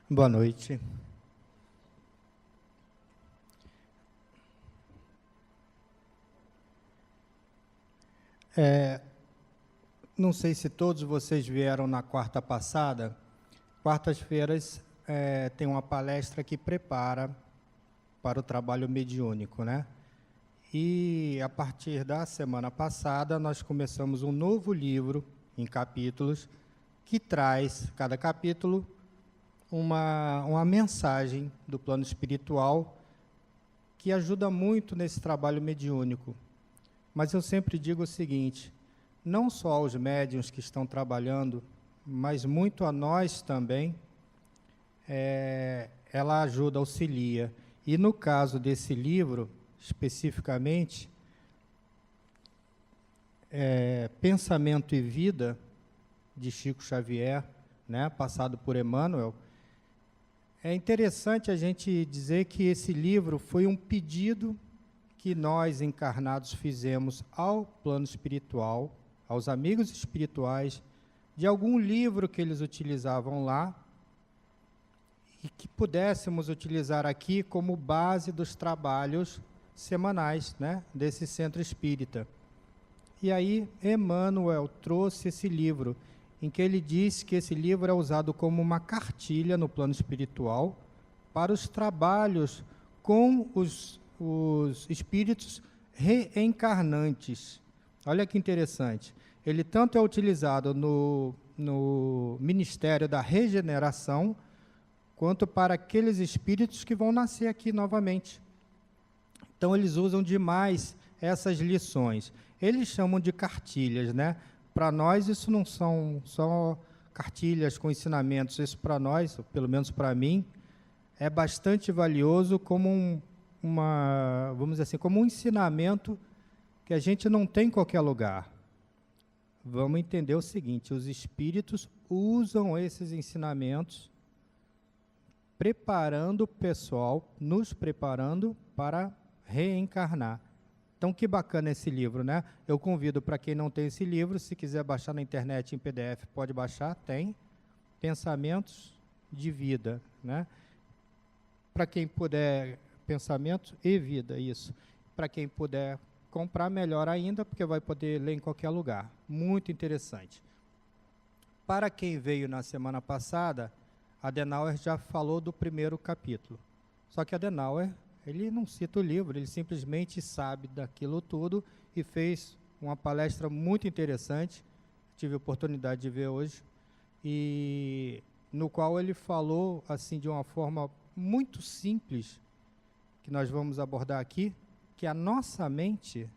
Boa noite. Não sei se todos vocês vieram na quarta passada. Quartas-feiras tem uma palestra que prepara para o trabalho mediúnico, né? E a partir da semana passada nós começamos um novo livro em capítulos que traz, cada capítulo, uma mensagem do plano espiritual que ajuda muito nesse trabalho mediúnico. Mas eu sempre digo o seguinte, não só aos médiuns que estão trabalhando, mas muito a nós também, ela ajuda, auxilia. E no caso desse livro, especificamente, Pensamento e Vida, de Chico Xavier, né, passado por Emmanuel, é interessante a gente dizer que esse livro foi um pedido que nós, encarnados, fizemos ao plano espiritual, aos amigos espirituais, de algum livro que eles utilizavam lá, e que pudéssemos utilizar aqui como base dos trabalhos semanais, né, desse centro espírita. E aí, Emmanuel trouxe esse livro, em que ele diz que esse livro é usado como uma cartilha no plano espiritual para os trabalhos com os espíritos reencarnantes. Olha que interessante. Ele tanto é utilizado no Ministério da Regeneração, quanto para aqueles espíritos que vão nascer aqui novamente. Então, eles usam demais essas lições. Eles chamam de cartilhas, né? Para nós, isso não são só cartilhas com ensinamentos. Isso, para nós, pelo menos para mim, é bastante valioso como vamos dizer assim, como um ensinamento que a gente não tem em qualquer lugar. Vamos entender o seguinte, os espíritos usam esses ensinamentos preparando o pessoal, nos preparando para reencarnar. Então, que bacana esse livro, né? Eu convido para quem não tem esse livro, se quiser baixar na internet em PDF, pode baixar, tem. Pensamentos de Vida, né? Para quem puder, Pensamentos e Vida, isso. Para quem puder comprar, melhor ainda, porque vai poder ler em qualquer lugar. Muito interessante. Para quem veio na semana passada, Adenauer já falou do primeiro capítulo. Só que Adenauer, ele não cita o livro, ele simplesmente sabe daquilo tudo e fez uma palestra muito interessante, tive a oportunidade de ver hoje, e no qual ele falou assim de uma forma muito simples, que nós vamos abordar aqui, que a nossa mente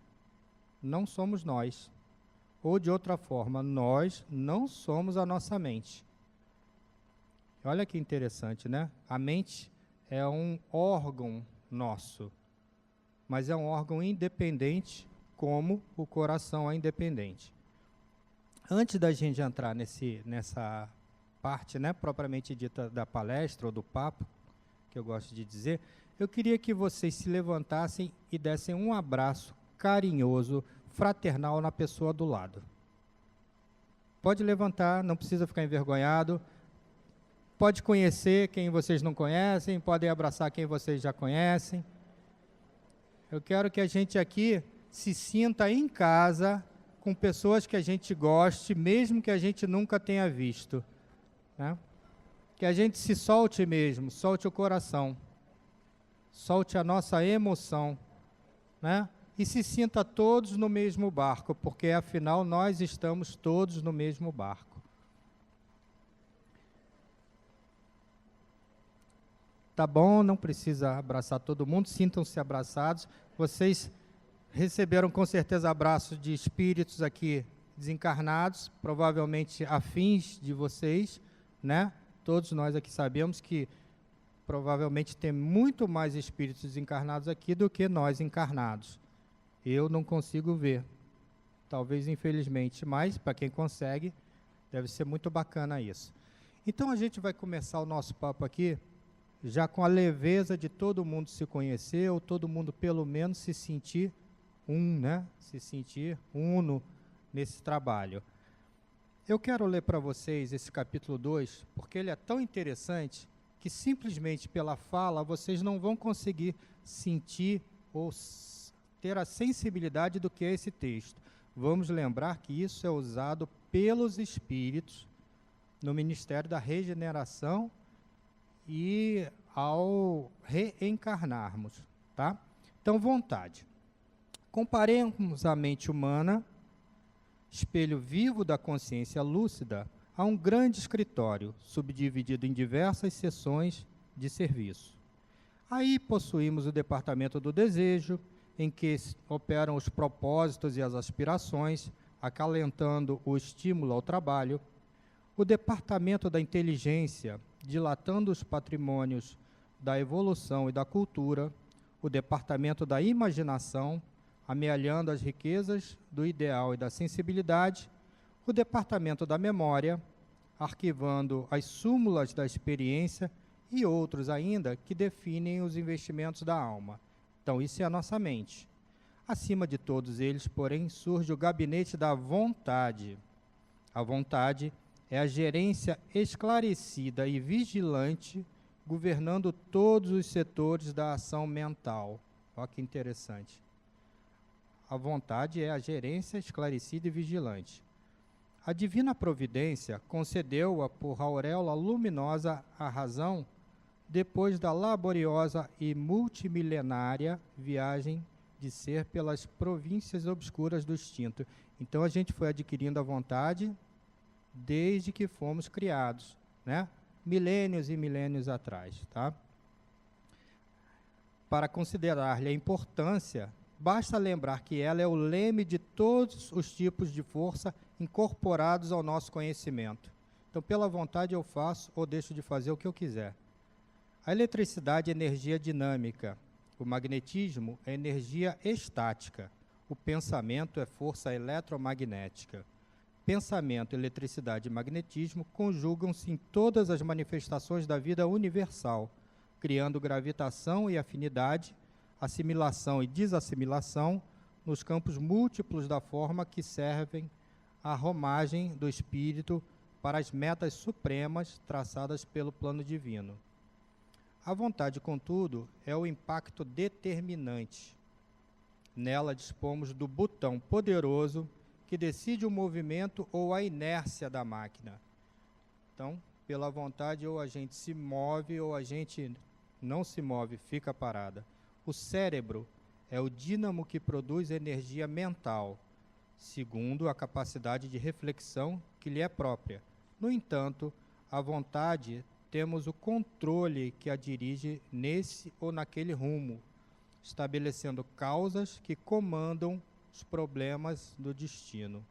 não somos nós. Ou de outra forma, nós não somos a nossa mente. Olha que interessante, né? A mente é um órgão nosso, mas é um órgão independente, como o coração é independente. Antes da gente entrar nessa parte, né, propriamente dita da palestra ou do papo, que eu gosto de dizer, eu queria que vocês se levantassem e dessem um abraço carinhoso, fraternal na pessoa do lado. Pode levantar, não precisa ficar envergonhado. Pode conhecer quem vocês não conhecem, podem abraçar quem vocês já conhecem. Eu quero que a gente aqui se sinta em casa com pessoas que a gente goste, mesmo que a gente nunca tenha visto, né? Que a gente se solte mesmo, solte o coração, solte a nossa emoção, né? E se sinta todos no mesmo barco, porque afinal nós estamos todos no mesmo barco. Tá bom, não precisa abraçar todo mundo, sintam-se abraçados. Vocês receberam com certeza abraços de espíritos aqui desencarnados, provavelmente afins de vocês, né? Todos nós aqui sabemos que provavelmente tem muito mais espíritos desencarnados aqui do que nós encarnados. Eu não consigo ver, talvez infelizmente, mas para quem consegue, deve ser muito bacana isso. Então a gente vai começar o nosso papo aqui, já com a leveza de todo mundo se conhecer, ou todo mundo pelo menos se sentir né? Se sentir uno nesse trabalho. Eu quero ler para vocês esse capítulo 2, porque ele é tão interessante que simplesmente pela fala vocês não vão conseguir sentir ou ter a sensibilidade do que é esse texto. Vamos lembrar que isso é usado pelos Espíritos no Ministério da Regeneração e ao reencarnarmos, tá? Então, vontade. Comparemos a mente humana, espelho vivo da consciência lúcida, a um grande escritório, subdividido em diversas seções de serviço. Aí possuímos o departamento do desejo, em que operam os propósitos e as aspirações, acalentando o estímulo ao trabalho. O departamento da inteligência, dilatando os patrimônios da evolução e da cultura. O departamento da imaginação, amealhando as riquezas do ideal e da sensibilidade. O departamento da memória, arquivando as súmulas da experiência, e outros ainda que definem os investimentos da alma. Então, isso é a nossa mente. Acima de todos eles, porém, surge o gabinete da vontade. A vontade é a gerência esclarecida e vigilante, governando todos os setores da ação mental. Olha que interessante. A vontade é a gerência esclarecida e vigilante. A divina providência concedeu-a por auréola luminosa à razão, depois da laboriosa e multimilenária viagem de ser pelas províncias obscuras do instinto. Então, a gente foi adquirindo a vontade desde que fomos criados, né? Milênios e milênios atrás, tá? Para considerar-lhe a importância, basta lembrar que ela é o leme de todos os tipos de força incorporados ao nosso conhecimento. Então, pela vontade eu faço ou deixo de fazer o que eu quiser. A eletricidade é energia dinâmica, o magnetismo é energia estática, o pensamento é força eletromagnética. Pensamento, eletricidade e magnetismo conjugam-se em todas as manifestações da vida universal, criando gravitação e afinidade, assimilação e desassimilação nos campos múltiplos da forma que servem à romagem do espírito para as metas supremas traçadas pelo plano divino. A vontade, contudo, é o impacto determinante. Nela dispomos do botão poderoso que decide o movimento ou a inércia da máquina. Então, pela vontade, ou a gente se move ou a gente não se move, fica parada. O cérebro é o dínamo que produz energia mental, segundo a capacidade de reflexão que lhe é própria. No entanto, a vontade temos o controle que a dirige nesse ou naquele rumo, estabelecendo causas que comandam os problemas do destino.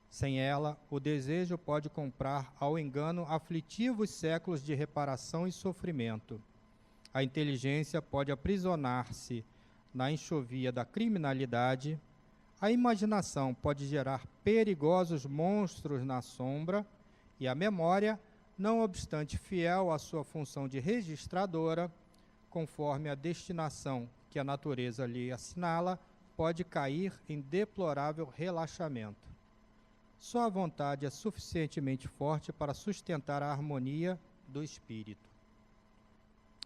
Sem ela, o desejo pode comprar ao engano aflitivos séculos de reparação e sofrimento. A inteligência pode aprisionar-se na enxovia da criminalidade. A imaginação pode gerar perigosos monstros na sombra. E a memória, não obstante fiel à sua função de registradora, conforme a destinação que a natureza lhe assinala, pode cair em deplorável relaxamento. Só a vontade é suficientemente forte para sustentar a harmonia do espírito.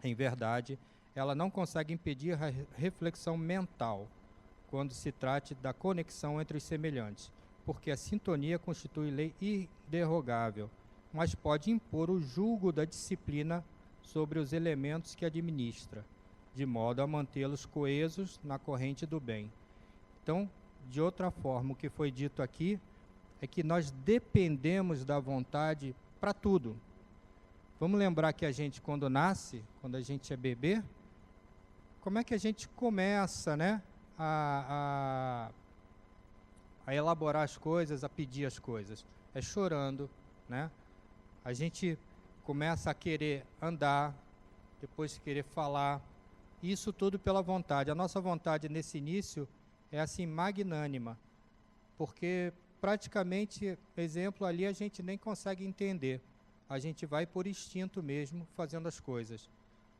Em verdade, ela não consegue impedir a reflexão mental, quando se trate da conexão entre os semelhantes, porque a sintonia constitui lei inderrogável, mas pode impor o julgo da disciplina sobre os elementos que administra, de modo a mantê-los coesos na corrente do bem. Então, de outra forma, o que foi dito aqui é que nós dependemos da vontade para tudo. Vamos lembrar que a gente, quando nasce, quando a gente é bebê, como é que a gente começa, né, a elaborar as coisas, a pedir as coisas? É chorando, né? A gente começa a querer andar, depois querer falar, isso tudo pela vontade. A nossa vontade nesse início é assim magnânima, porque praticamente, exemplo ali, a gente nem consegue entender. A gente vai por instinto mesmo, fazendo as coisas.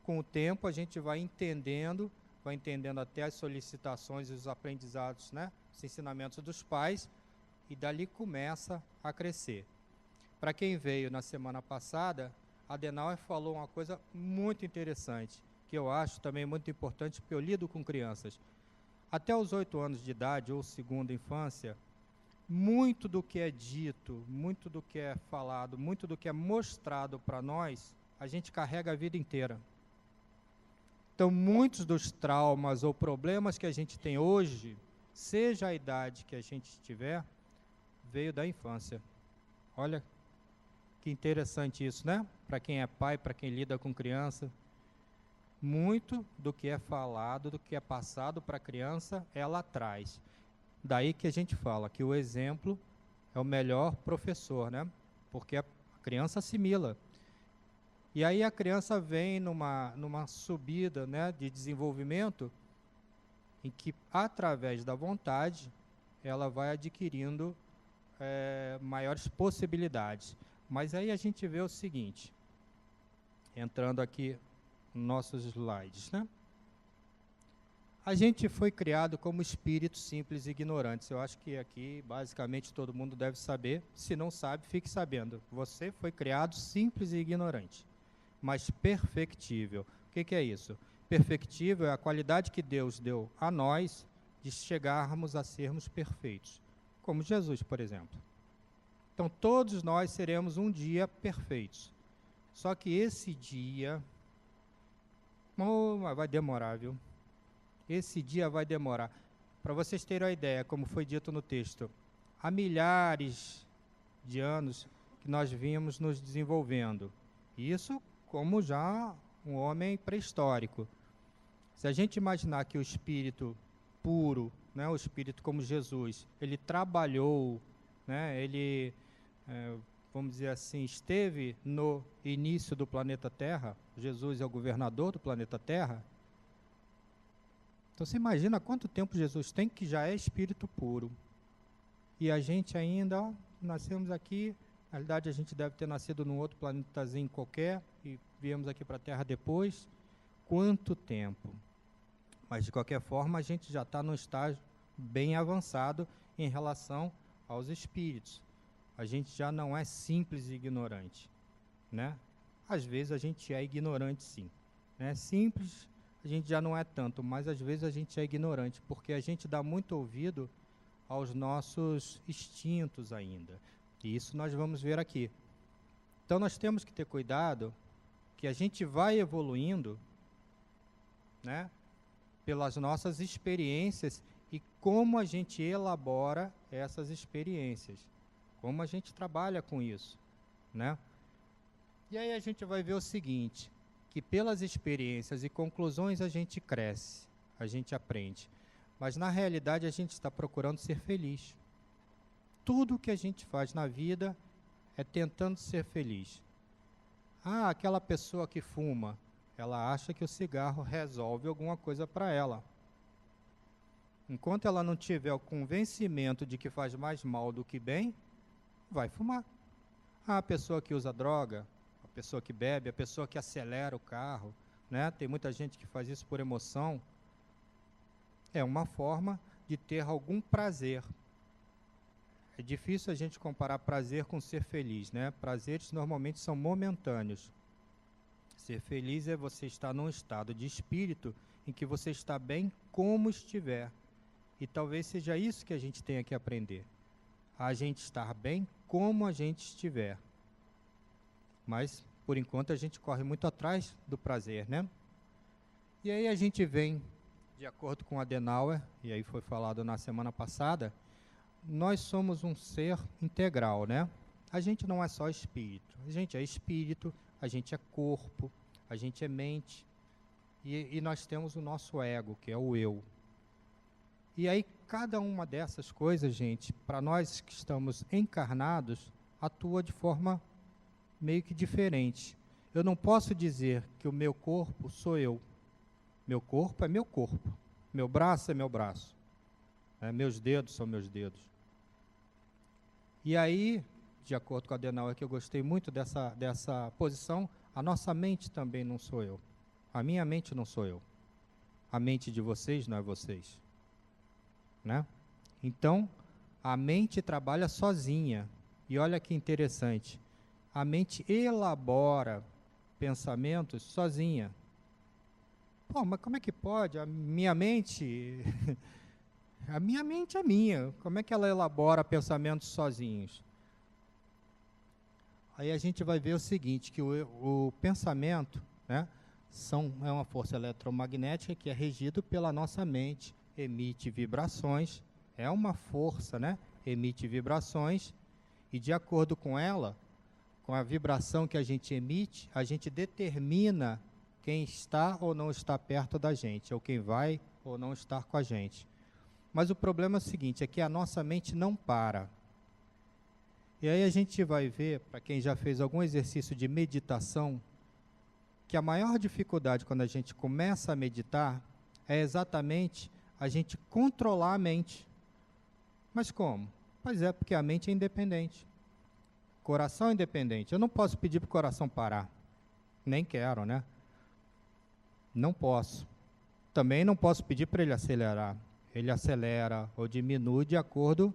Com o tempo, a gente vai entendendo até as solicitações e os aprendizados, né? Os ensinamentos dos pais, e dali começa a crescer. Para quem veio na semana passada, Adenauer falou uma coisa muito interessante, que eu acho também muito importante, porque eu lido com crianças. Até os 8 anos de idade, ou segunda infância, muito do que é dito, muito do que é falado, muito do que é mostrado para nós, a gente carrega a vida inteira. Então, muitos dos traumas ou problemas que a gente tem hoje, seja a idade que a gente tiver, veio da infância. Olha que interessante isso, né? Para quem é pai, para quem lida com criança. Muito do que é falado, do que é passado para a criança, ela traz. Daí que a gente fala que o exemplo é o melhor professor, né? Porque a criança assimila. E aí a criança vem numa subida, né, de desenvolvimento, em que, através da vontade, ela vai adquirindo maiores possibilidades. Mas aí a gente vê o seguinte, entrando aqui nos nossos slides, né? A gente foi criado como espíritos simples e ignorantes. Eu acho que aqui, basicamente, todo mundo deve saber. Se não sabe, fique sabendo. Você foi criado simples e ignorante, mas perfectível. O que é isso? Perfectível é a qualidade que Deus deu a nós de chegarmos a sermos perfeitos, como Jesus, por exemplo. Então, todos nós seremos um dia perfeitos. Só que esse dia, vai demorar, viu? Esse dia vai demorar. Para vocês terem uma ideia, como foi dito no texto, há milhares de anos que nós vimos nos desenvolvendo. Isso como já um homem pré-histórico. Se a gente imaginar que o espírito puro, né, o espírito como Jesus, ele trabalhou, né, ele, vamos dizer assim, esteve no início do planeta Terra, Jesus é o governador do planeta Terra. Então você imagina quanto tempo Jesus tem, que já é espírito puro. E a gente ainda, nascemos aqui, na realidade a gente deve ter nascido num outro planetazinho qualquer, e viemos aqui para a Terra depois. Quanto tempo? Mas de qualquer forma a gente já está num estágio bem avançado em relação aos espíritos. A gente já não é simples e ignorante, né? Às vezes a gente é ignorante sim, né? Simples a gente já não é tanto, mas às vezes a gente é ignorante, porque a gente dá muito ouvido aos nossos instintos ainda. E isso nós vamos ver aqui. Então nós temos que ter cuidado, que a gente vai evoluindo, né, pelas nossas experiências e como a gente elabora essas experiências, como a gente trabalha com isso, né? E aí a gente vai ver o seguinte, que pelas experiências e conclusões a gente cresce, a gente aprende, mas na realidade a gente está procurando ser feliz. Tudo o que a gente faz na vida é tentando ser feliz. Ah, aquela pessoa que fuma, ela acha que o cigarro resolve alguma coisa para ela. Enquanto ela não tiver o convencimento de que faz mais mal do que bem, vai fumar. Ah, a pessoa que usa droga, a pessoa que bebe, a pessoa que acelera o carro, né? Tem muita gente que faz isso por emoção. É uma forma de ter algum prazer. É difícil a gente comparar prazer com ser feliz, né? Prazeres normalmente são momentâneos. Ser feliz é você estar num estado de espírito em que você está bem como estiver. E talvez seja isso que a gente tenha que aprender. A gente estar bem como a gente estiver. Mas, por enquanto, a gente corre muito atrás do prazer, né? E aí a gente vem, de acordo com Adenauer, e aí foi falado na semana passada, nós somos um ser integral, né? A gente não é só espírito. A gente é espírito, a gente é corpo, a gente é mente, e nós temos o nosso ego, que é o eu. E aí, cada uma dessas coisas, gente, para nós que estamos encarnados, atua de forma meio que diferente. Eu não posso dizer que o meu corpo sou eu. Meu corpo é meu corpo. Meu braço é meu braço. Meus dedos são meus dedos. E aí, de acordo com a Adenauer, que eu gostei muito dessa posição, a nossa mente também não sou eu. A minha mente não sou eu. A mente de vocês não é vocês. Né? Então, a mente trabalha sozinha. E olha que interessante. A mente elabora pensamentos sozinha. Pô, mas como é que pode? A minha mente, a minha mente é minha. Como é que ela elabora pensamentos sozinhos? Aí a gente vai ver o seguinte, que o pensamento, né, é uma força eletromagnética que é regido pela nossa mente, emite vibrações, é uma força, né, emite vibrações, e de acordo com ela, com a vibração que a gente emite, a gente determina quem está ou não está perto da gente, ou quem vai ou não estar com a gente. Mas o problema é o seguinte, é que a nossa mente não para. E aí a gente vai ver, para quem já fez algum exercício de meditação, que a maior dificuldade quando a gente começa a meditar é exatamente a gente controlar a mente. Mas como? Pois é, porque a mente é independente. Coração é independente. Eu não posso pedir para o coração parar. Nem quero, né? Não posso. Também não posso pedir para ele acelerar. Ele acelera ou diminui de acordo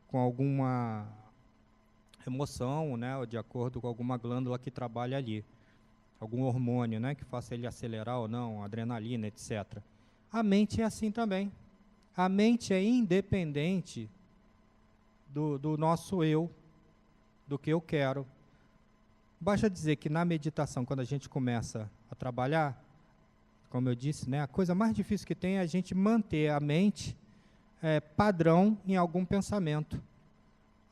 com alguma emoção, né, ou de acordo com alguma glândula que trabalha ali, algum hormônio, né, que faça ele acelerar ou não, adrenalina, etc. A mente é assim também. A mente é independente do nosso eu, do que eu quero. Basta dizer que na meditação, quando a gente começa a trabalhar, como eu disse, né, a coisa mais difícil que tem é a gente manter a mente padrão em algum pensamento.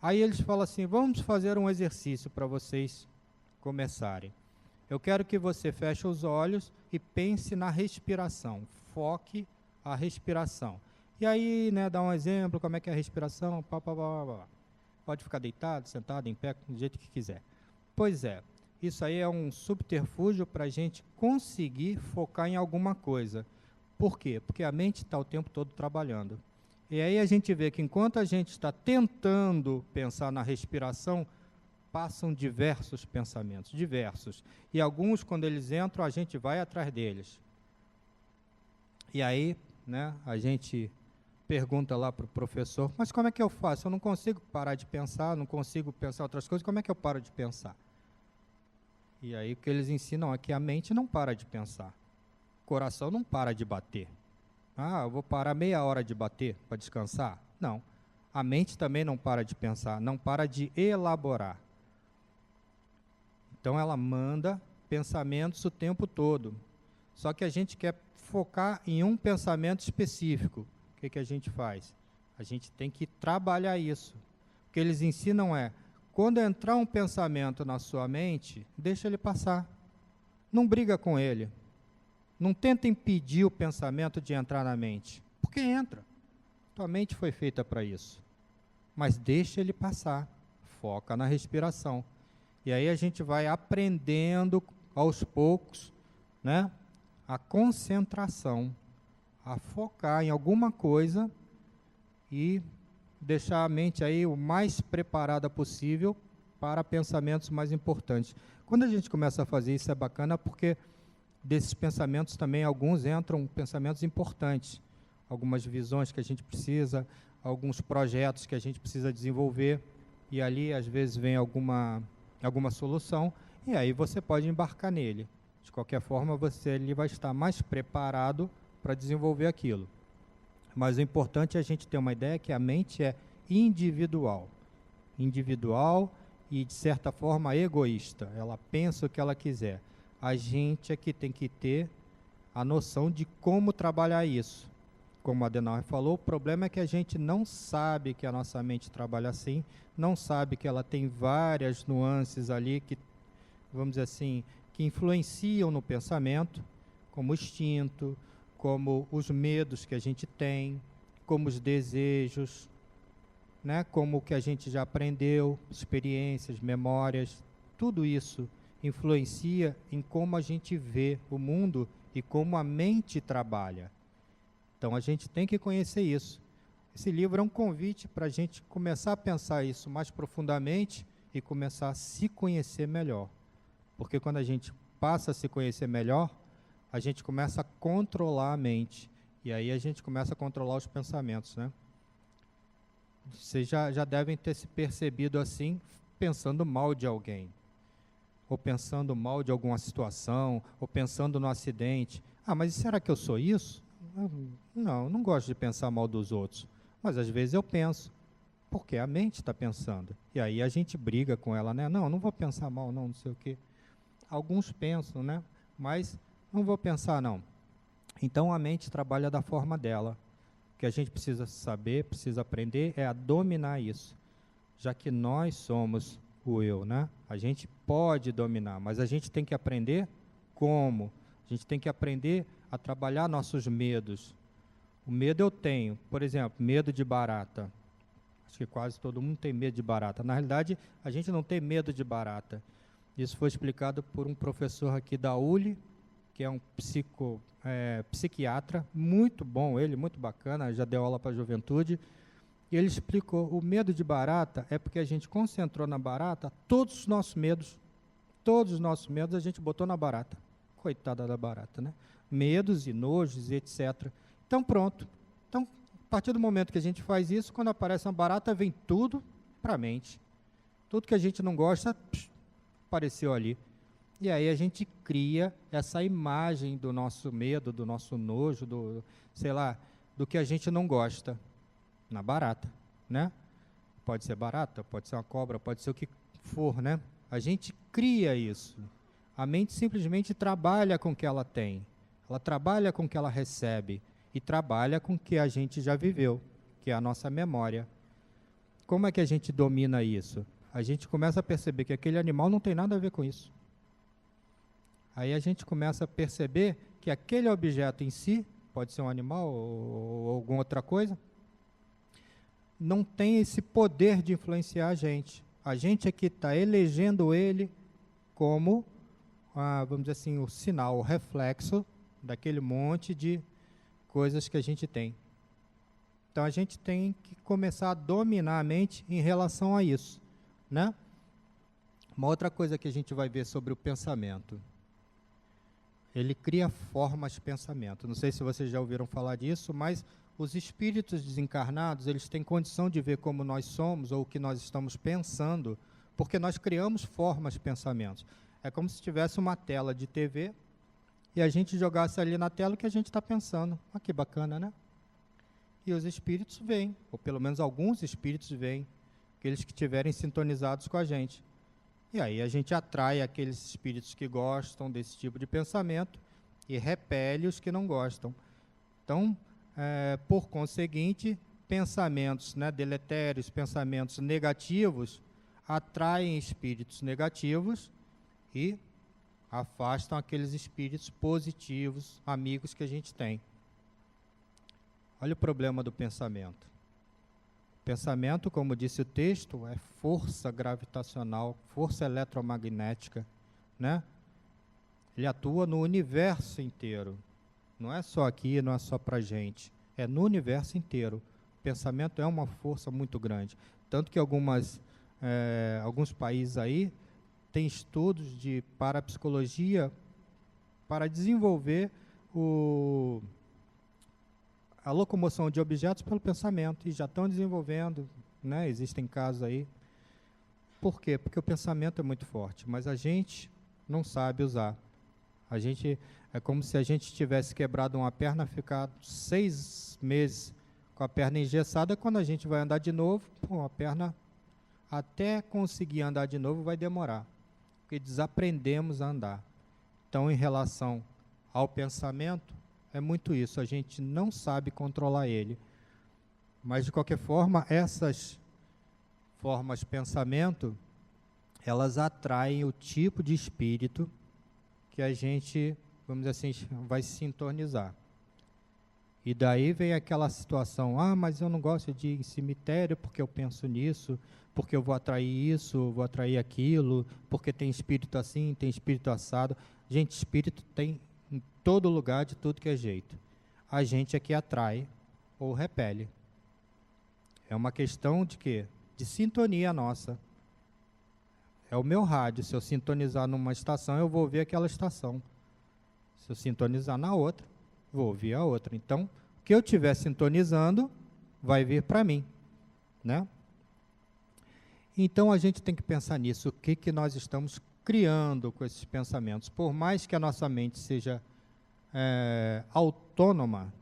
Aí eles falam assim, vamos fazer um exercício para vocês começarem. Eu quero que você feche os olhos e pense na respiração. Foque a respiração. E aí, né, dá um exemplo, como é que é a respiração, pá. Pode ficar deitado, sentado, em pé, do jeito que quiser. Pois é, isso aí é um subterfúgio para a gente conseguir focar em alguma coisa. Por quê? Porque a mente está o tempo todo trabalhando. E aí a gente vê que enquanto a gente está tentando pensar na respiração, passam diversos pensamentos, diversos. E alguns, quando eles entram, a gente vai atrás deles. E aí, né, a gente pergunta lá para o professor, mas como é que eu faço? Eu não consigo parar de pensar, não consigo pensar outras coisas, como é que eu paro de pensar? E aí o que eles ensinam é que a mente não para de pensar, o coração não para de bater. Ah, eu vou parar meia hora de bater para descansar? Não. A mente também não para de pensar, não para de elaborar. Então ela manda pensamentos o tempo todo. Só que a gente quer focar em um pensamento específico. O que a gente faz? A gente tem que trabalhar isso. O que eles ensinam é, quando entrar um pensamento na sua mente, deixa ele passar. Não briga com ele. Não tenta impedir o pensamento de entrar na mente, porque entra. Tua mente foi feita para isso. Mas deixa ele passar. Foca na respiração. E aí a gente vai aprendendo aos poucos, né, a concentração, a focar em alguma coisa e deixar a mente aí o mais preparada possível para pensamentos mais importantes. Quando a gente começa a fazer isso é bacana porque desses pensamentos também, alguns entram pensamentos importantes, algumas visões que a gente precisa, alguns projetos que a gente precisa desenvolver, e ali às vezes vem alguma solução, e aí você pode embarcar nele. De qualquer forma, você ali vai estar mais preparado para desenvolver aquilo. Mas o importante é a gente ter uma ideia que a mente é individual. Individual e, de certa forma, egoísta. Ela pensa o que ela quiser. A gente é que tem que ter a noção de como trabalhar isso. Como a Adenauer falou, o problema é que a gente não sabe que a nossa mente trabalha assim, não sabe que ela tem várias nuances ali que, vamos dizer assim, que influenciam no pensamento, como o instinto, como os medos que a gente tem, como os desejos, né, como o que a gente já aprendeu, experiências, memórias, tudo isso influencia em como a gente vê o mundo e como a mente trabalha. Então a gente tem que conhecer isso. Esse livro é um convite para a gente começar a pensar isso mais profundamente e começar a se conhecer melhor. Porque quando a gente passa a se conhecer melhor, a gente começa a controlar a mente. E aí a gente começa a controlar os pensamentos, né? Vocês já devem ter se percebido assim, pensando mal de alguém. ou pensando mal de alguma situação, ou pensando no acidente. Ah, mas será que eu sou isso? Não, não gosto de pensar mal dos outros. Mas às vezes eu penso, porque a mente está pensando. E aí a gente briga com ela, né? Não, não vou pensar mal, não, não sei o quê. Alguns pensam, né? Mas não vou pensar, não. Então a mente trabalha da forma dela. O que a gente precisa saber, precisa aprender é a dominar isso. Já que nós somos o eu, né? A gente pode dominar, mas a gente tem que aprender como. A gente tem que aprender a trabalhar nossos medos. O medo eu tenho, por exemplo, medo de barata. Acho que quase todo mundo tem medo de barata. Na realidade, a gente não tem medo de barata. Isso foi explicado por um professor aqui da ULI, que é um psiquiatra, muito bom ele, muito bacana, já deu aula para a juventude. E ele explicou, o medo de barata é porque a gente concentrou na barata todos os nossos medos a gente botou na barata. Coitada da barata, né? Medos e nojos e etc. Então, pronto. Então, a partir do momento que a gente faz isso, quando aparece uma barata, vem tudo para a mente. Tudo que a gente não gosta, apareceu ali. E aí a gente cria essa imagem do nosso medo, do nosso nojo, do que a gente não gosta na barata, né? Pode ser barata, pode ser uma cobra, pode ser o que for, né? A gente cria isso. A mente simplesmente trabalha com o que ela tem. Ela trabalha com o que ela recebe e trabalha com o que a gente já viveu, que é a nossa memória. Como é que a gente domina isso? A gente começa a perceber que aquele animal não tem nada a ver com isso. Aí a gente começa a perceber que aquele objeto em si, pode ser um animal ou alguma outra coisa, não tem esse poder de influenciar a gente. A gente é que está elegendo ele como, vamos dizer assim, o sinal, o reflexo daquele monte de coisas que a gente tem. Então a gente tem que começar a dominar a mente em relação a isso, né? Uma outra coisa que a gente vai ver sobre o pensamento. Ele cria formas de pensamento. Não sei se vocês já ouviram falar disso, mas os espíritos desencarnados, eles têm condição de ver como nós somos ou o que nós estamos pensando, porque nós criamos formas de pensamentos. É como se tivesse uma tela de TV e a gente jogasse ali na tela o que a gente está pensando. Ah, que bacana, né? E os espíritos veem, ou pelo menos alguns espíritos veem, aqueles que estiverem sintonizados com a gente. E aí a gente atrai aqueles espíritos que gostam desse tipo de pensamento e repele os que não gostam. Então, por conseguinte, pensamentos, né, deletérios, pensamentos negativos, atraem espíritos negativos e afastam aqueles espíritos positivos, amigos que a gente tem. Olha o problema do pensamento. Pensamento, como disse o texto, é força gravitacional, força eletromagnética, né? Ele atua no universo inteiro. Não é só aqui, não é só para a gente. É no universo inteiro. O pensamento é uma força muito grande. Tanto que alguns países aí têm estudos de parapsicologia para desenvolver a locomoção de objetos pelo pensamento, e já estão desenvolvendo, né? Existem casos aí. Por quê? Porque o pensamento é muito forte, mas a gente não sabe usar. É como se a gente tivesse quebrado uma perna, ficado 6 meses com a perna engessada, quando a gente vai andar de novo, a perna, até conseguir andar de novo, vai demorar, porque desaprendemos a andar. Então, em relação ao pensamento, é muito isso, a gente não sabe controlar ele. Mas, de qualquer forma, essas formas de pensamento, elas atraem o tipo de espírito que a gente, vamos dizer assim, vai se sintonizar. E daí vem aquela situação, mas eu não gosto de ir em cemitério porque eu penso nisso, porque eu vou atrair isso, vou atrair aquilo, porque tem espírito assim, tem espírito assado. Gente, espírito tem em todo lugar, de tudo que é jeito. A gente é que atrai ou repele. É uma questão de quê? De sintonia nossa. É o meu rádio. Se eu sintonizar numa estação, eu vou ouvir aquela estação. Se eu sintonizar na outra, vou ouvir a outra. Então, o que eu estiver sintonizando vai vir para mim, né? Então, a gente tem que pensar nisso. O que nós estamos criando com esses pensamentos. Por mais que a nossa mente seja autônoma,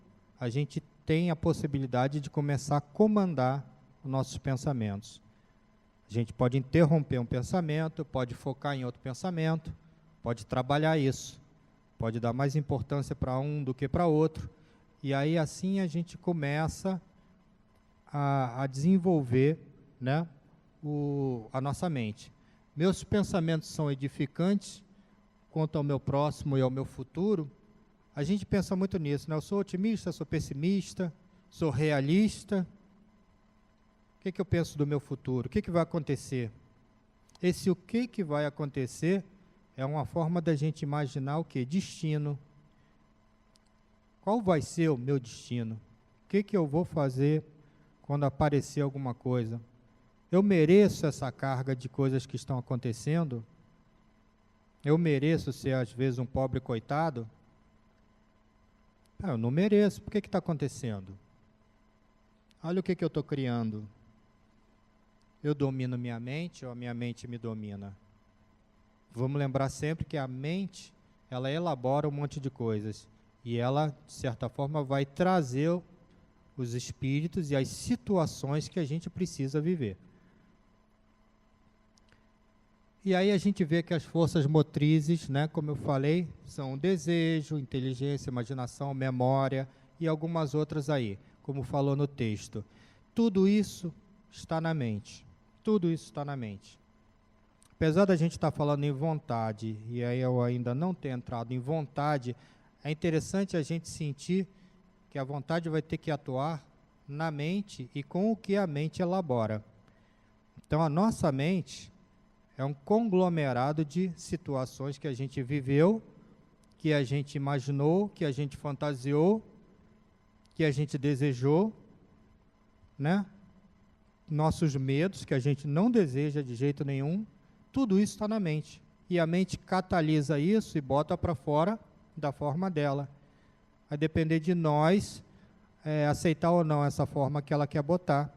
a gente tem a possibilidade de começar a comandar os nossos pensamentos. A gente pode interromper um pensamento, pode focar em outro pensamento, pode trabalhar isso, pode dar mais importância para um do que para outro, e aí assim a gente começa a desenvolver, né, a nossa mente. Meus pensamentos são edificantes quanto ao meu próximo e ao meu futuro. A gente pensa muito nisso, né? Eu sou otimista, sou pessimista, sou realista. O que eu penso do meu futuro? O que vai acontecer? Esse o que vai acontecer é uma forma da gente imaginar o quê? Destino. Qual vai ser o meu destino? O que eu vou fazer quando aparecer alguma coisa? Eu mereço essa carga de coisas que estão acontecendo? Eu mereço ser, às vezes, um pobre coitado? Eu não mereço. Por que está acontecendo? Olha o que eu estou criando. Eu domino minha mente ou a minha mente me domina? Vamos lembrar sempre que a mente, ela elabora um monte de coisas. E ela, de certa forma, vai trazer os espíritos e as situações que a gente precisa viver. E aí a gente vê que as forças motrizes, né, como eu falei, são o desejo, inteligência, imaginação, memória e algumas outras aí, como falou no texto. Tudo isso está na mente. Tudo isso está na mente. Apesar da gente estar falando em vontade, e aí eu ainda não ter entrado em vontade, é interessante a gente sentir que a vontade vai ter que atuar na mente e com o que a mente elabora. Então, a nossa mente é um conglomerado de situações que a gente viveu, que a gente imaginou, que a gente fantasiou, que a gente desejou, né? Nossos medos, que a gente não deseja de jeito nenhum, tudo isso está na mente. E a mente catalisa isso e bota para fora da forma dela. Vai depender de nós aceitar ou não essa forma que ela quer botar.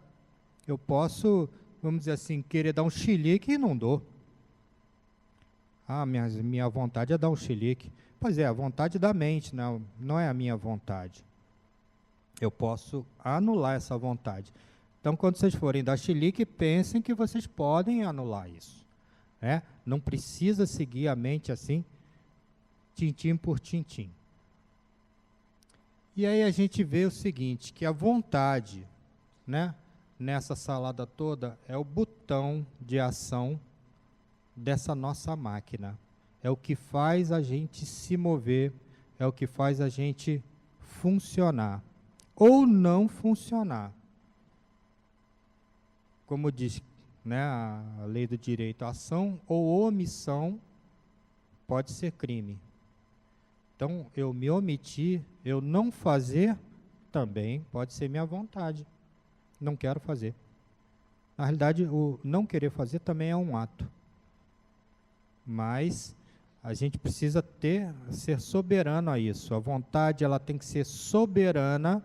Eu posso, vamos dizer assim, querer dar um chilique e não dou. Minha vontade é dar um chilique. Pois é, a vontade da mente, não é a minha vontade. Eu posso anular essa vontade. Então, quando vocês forem dar chilique, pensem que vocês podem anular isso. Né? Não precisa seguir a mente assim, tintim por tintim. E aí a gente vê o seguinte, que a vontade, né, nessa salada toda, é o botão de ação dessa nossa máquina. É o que faz a gente se mover, é o que faz a gente funcionar. Ou não funcionar. Como diz, né, a lei do direito à ação ou omissão pode ser crime. Então, eu me omitir, eu não fazer, também pode ser minha vontade. Não quero fazer. Na realidade, o não querer fazer também é um ato. Mas a gente precisa ser soberano a isso. A vontade, ela tem que ser soberana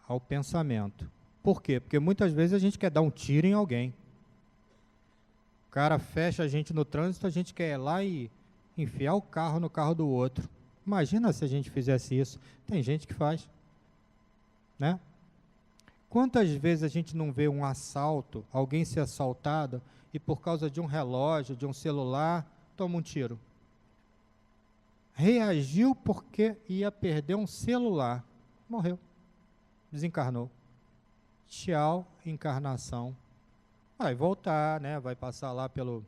ao pensamento. Por quê? Porque muitas vezes a gente quer dar um tiro em alguém. O cara fecha a gente no trânsito, a gente quer ir lá e enfiar o carro no carro do outro. Imagina se a gente fizesse isso. Tem gente que faz. Né? Quantas vezes a gente não vê um assalto, alguém ser assaltado, e por causa de um relógio, de um celular, toma um tiro? Reagiu porque ia perder um celular. Morreu. Desencarnou. Tchau, encarnação. Vai voltar, né? Vai passar lá pelo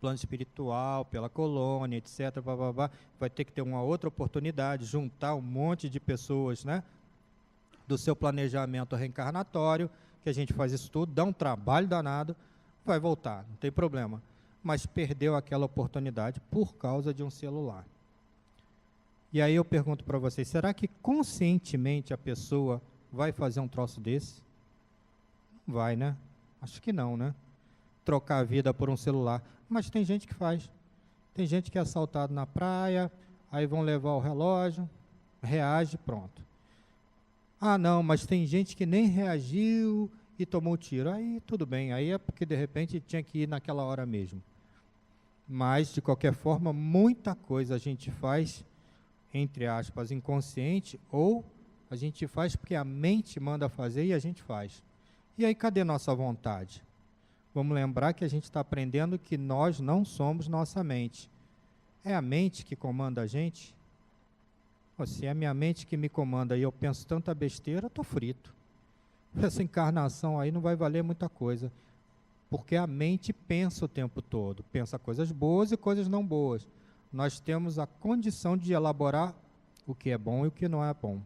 plano espiritual, pela colônia, etc. Vai ter que ter uma outra oportunidade, juntar um monte de pessoas, né? Do seu planejamento reencarnatório, que a gente faz isso tudo, dá um trabalho danado, vai voltar, não tem problema. Mas perdeu aquela oportunidade por causa de um celular. E aí eu pergunto para vocês, será que conscientemente a pessoa vai fazer um troço desse? Não vai, né? Acho que não, né? Trocar a vida por um celular. Mas tem gente que faz. Tem gente que é assaltado na praia, aí vão levar o relógio, reage, pronto. Ah, não, mas tem gente que nem reagiu e tomou o tiro. Aí tudo bem, aí é porque de repente tinha que ir naquela hora mesmo. Mas, de qualquer forma, muita coisa a gente faz, entre aspas, inconsciente, ou a gente faz porque a mente manda fazer e a gente faz. E aí, cadê nossa vontade? Vamos lembrar que a gente está aprendendo que nós não somos nossa mente. É a mente que comanda a gente? Pô, se é a minha mente que me comanda e eu penso tanta besteira, eu estou frito. Essa encarnação aí não vai valer muita coisa. Porque a mente pensa o tempo todo. Pensa coisas boas e coisas não boas. Nós temos a condição de elaborar o que é bom e o que não é bom,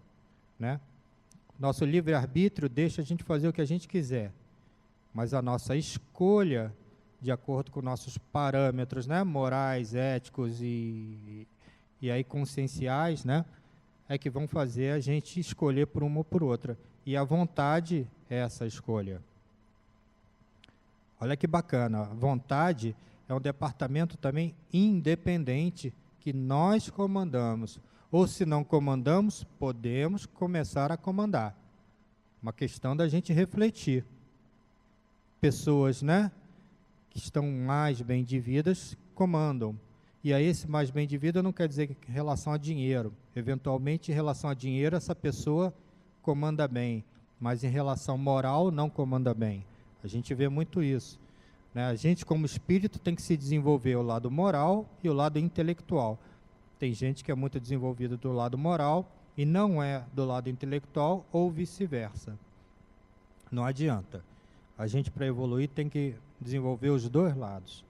né? Nosso livre-arbítrio deixa a gente fazer o que a gente quiser. Mas a nossa escolha, de acordo com nossos parâmetros, né, morais, éticos e aí conscienciais, né, é que vão fazer a gente escolher por uma ou por outra. E a vontade é essa escolha. Olha que bacana, a vontade é um departamento também independente que nós comandamos. Ou se não comandamos, podemos começar a comandar. Uma questão da gente refletir. Pessoas, né, que estão mais bem de vidas, comandam. E aí esse mais bem de vida não quer dizer que em relação a dinheiro. Eventualmente, em relação a dinheiro, essa pessoa comanda bem. Mas em relação moral, não comanda bem. A gente vê muito isso, né? A gente, como espírito, tem que se desenvolver o lado moral e o lado intelectual. Tem gente que é muito desenvolvida do lado moral e não é do lado intelectual, ou vice-versa. Não adianta. A gente, para evoluir, tem que desenvolver os dois lados.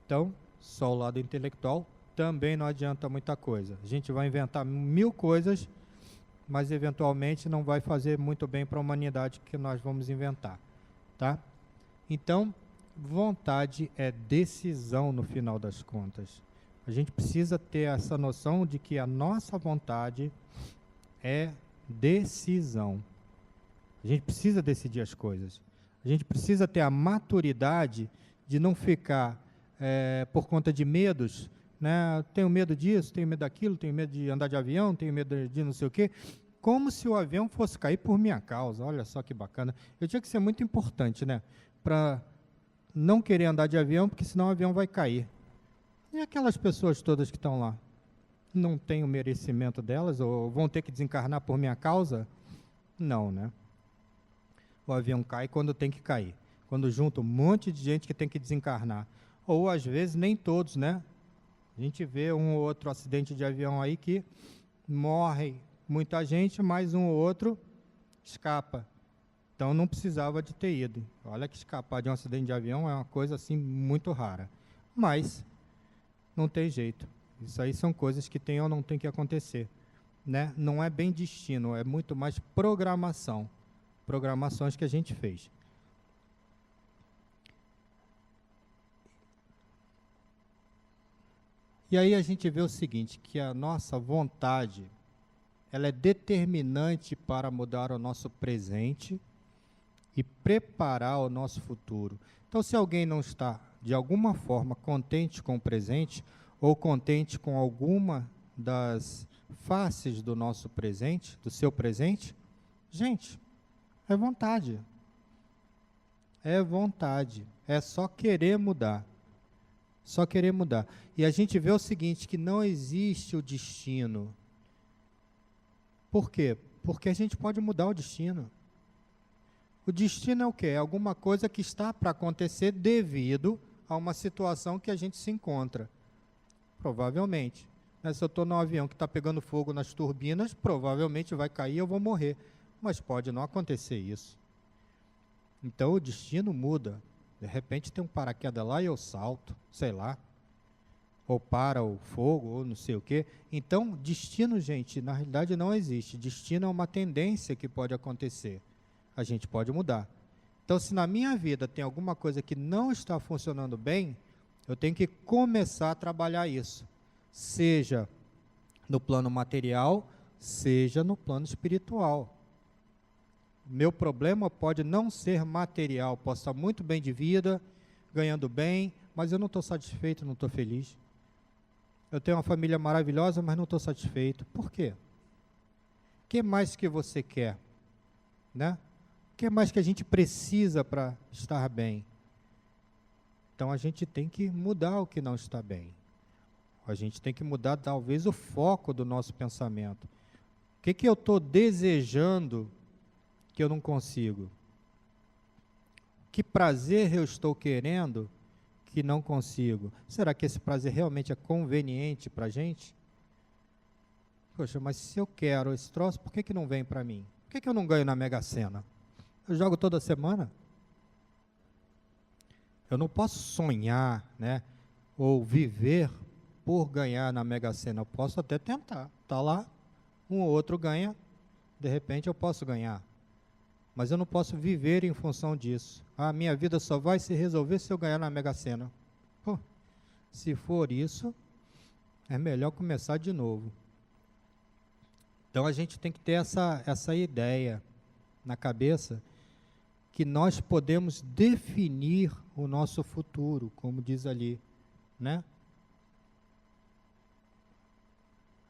Então, só o lado intelectual também não adianta muita coisa. A gente vai inventar 1000 coisas, mas eventualmente não vai fazer muito bem para a humanidade que nós vamos inventar, tá? Então, vontade é decisão no final das contas. A gente precisa ter essa noção de que a nossa vontade é decisão. A gente precisa decidir as coisas. A gente precisa ter a maturidade de não ficar por conta de medos, né? Tenho medo disso, tenho medo daquilo, tenho medo de andar de avião, tenho medo de não sei o quê, como se o avião fosse cair por minha causa. Olha só que bacana. Eu tinha que ser muito importante, né, para não querer andar de avião, porque senão o avião vai cair. E aquelas pessoas todas que estão lá? Não tem o merecimento delas, ou vão ter que desencarnar por minha causa? Não, né? O avião cai quando tem que cair. Quando junta um monte de gente que tem que desencarnar. Ou, às vezes, nem todos, né? A gente vê um ou outro acidente de avião aí que morre muita gente, mas um ou outro escapa. Então, não precisava de ter ido. Olha que escapar de um acidente de avião é uma coisa, assim, muito rara. Mas não tem jeito. Isso aí são coisas que tem ou não tem que acontecer, né? Não é bem destino, é muito mais programação. Programações que a gente fez. E aí a gente vê o seguinte, que a nossa vontade, ela é determinante para mudar o nosso presente e preparar o nosso futuro. Então, se alguém não está, de alguma forma, contente com o presente, ou contente com alguma das faces do nosso presente, do seu presente, gente, é vontade. É vontade. É só querer mudar. Só querer mudar. E a gente vê o seguinte, que não existe o destino. Por quê? Porque a gente pode mudar o destino. O destino é o quê? É alguma coisa que está para acontecer devido a uma situação que a gente se encontra. Provavelmente. Se eu estou num avião que está pegando fogo nas turbinas, provavelmente vai cair e eu vou morrer. Mas pode não acontecer isso. Então o destino muda. De repente tem um paraquedas lá e eu salto, sei lá. Ou para o fogo, ou não sei o quê. Então, destino, gente, na realidade não existe. Destino é uma tendência que pode acontecer. A gente pode mudar. Então, se na minha vida tem alguma coisa que não está funcionando bem, eu tenho que começar a trabalhar isso. Seja no plano material, seja no plano espiritual. Meu problema pode não ser material, posso estar muito bem de vida, ganhando bem, mas eu não estou satisfeito, não estou feliz. Eu tenho uma família maravilhosa, mas não estou satisfeito. Por quê? O que mais que você quer? Né? O que mais que a gente precisa para estar bem? Então a gente tem que mudar o que não está bem. A gente tem que mudar talvez o foco do nosso pensamento. O que eu estou desejando que eu não consigo? Que prazer eu estou querendo que não consigo? Será que esse prazer realmente é conveniente para a gente? Poxa, mas se eu quero esse troço, por que não vem para mim? Por que eu não ganho na Mega Sena? Eu jogo toda semana. Eu não posso sonhar, né, ou viver por ganhar na Mega Sena. Eu posso até tentar. Está lá, um ou outro ganha, de repente eu posso ganhar. Mas eu não posso viver em função disso. A minha vida só vai se resolver se eu ganhar na Mega Sena. Pô, se for isso, é melhor começar de novo. Então a gente tem que ter essa ideia na cabeça, que nós podemos definir o nosso futuro, como diz ali, né?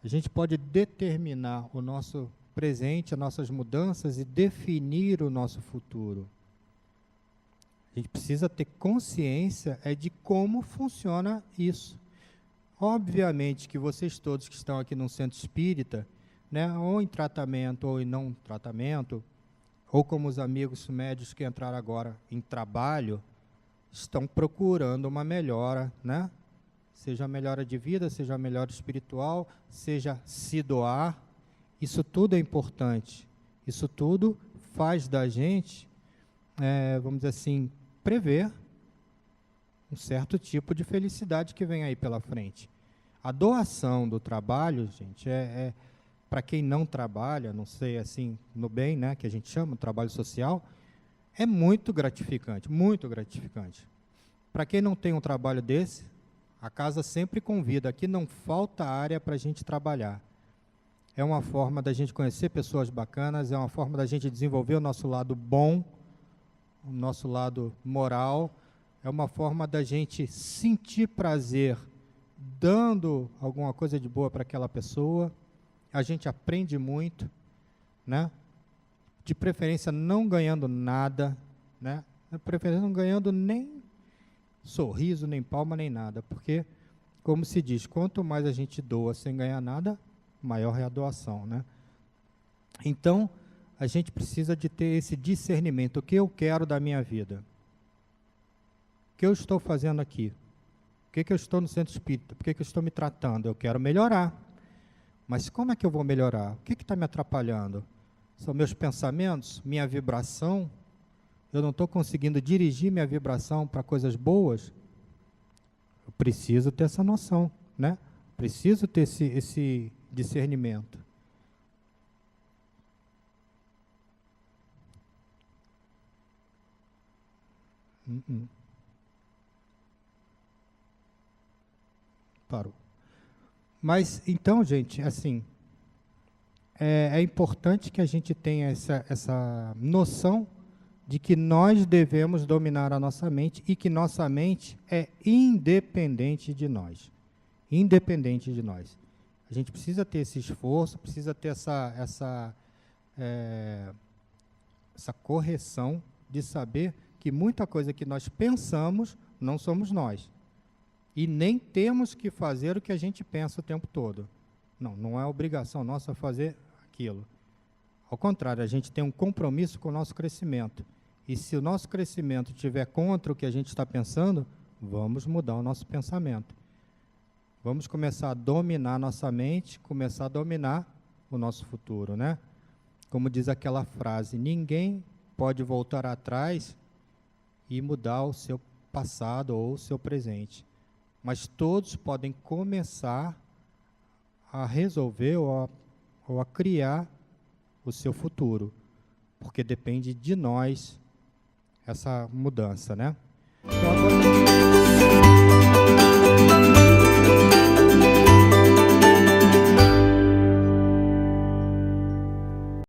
A gente pode determinar o nosso presente, as nossas mudanças e definir o nosso futuro. A gente precisa ter consciência de como funciona isso. Obviamente que vocês todos que estão aqui no centro espírita, né, ou em tratamento ou em não tratamento, ou como os amigos médios que entraram agora em trabalho, estão procurando uma melhora, né? Seja a melhora de vida, seja a melhora espiritual, seja se doar. Isso tudo é importante. Isso tudo faz da gente, vamos dizer assim, prever um certo tipo de felicidade que vem aí pela frente. A doação do trabalho, gente, para quem não trabalha, não sei, assim, no bem, né, que a gente chama, trabalho social, é muito gratificante, muito gratificante. Para quem não tem um trabalho desse, a casa sempre convida, aqui não falta área para a gente trabalhar. É uma forma da gente conhecer pessoas bacanas, é uma forma da gente desenvolver o nosso lado bom, o nosso lado moral, é uma forma da gente sentir prazer dando alguma coisa de boa para aquela pessoa. A gente aprende muito, né? De preferência não ganhando nada, né? De preferência não ganhando nem sorriso, nem palma, nem nada, porque, como se diz, quanto mais a gente doa sem ganhar nada, maior é a doação, né? Então, a gente precisa de ter esse discernimento. O que eu quero da minha vida? O que eu estou fazendo aqui? Por que eu estou no centro espírita? Por que eu estou me tratando? Eu quero melhorar. Mas como é que eu vou melhorar? O que está me atrapalhando? São meus pensamentos? Minha vibração? Eu não estou conseguindo dirigir minha vibração para coisas boas? Eu preciso ter essa noção, né? Preciso ter esse discernimento. Parou. Mas, então, gente, assim, é importante que a gente tenha essa noção de que nós devemos dominar a nossa mente e que nossa mente é independente de nós. Independente de nós. A gente precisa ter esse esforço, precisa ter essa correção de saber que muita coisa que nós pensamos não somos nós. E nem temos que fazer o que a gente pensa o tempo todo. Não é obrigação nossa fazer aquilo. Ao contrário, a gente tem um compromisso com o nosso crescimento. E se o nosso crescimento estiver contra o que a gente está pensando, vamos mudar o nosso pensamento. Vamos começar a dominar a nossa mente, começar a dominar o nosso futuro, né? Como diz aquela frase, ninguém pode voltar atrás e mudar o seu passado ou o seu presente. Mas todos podem começar a resolver ou a criar o seu futuro, porque depende de nós essa mudança, né? Então, agora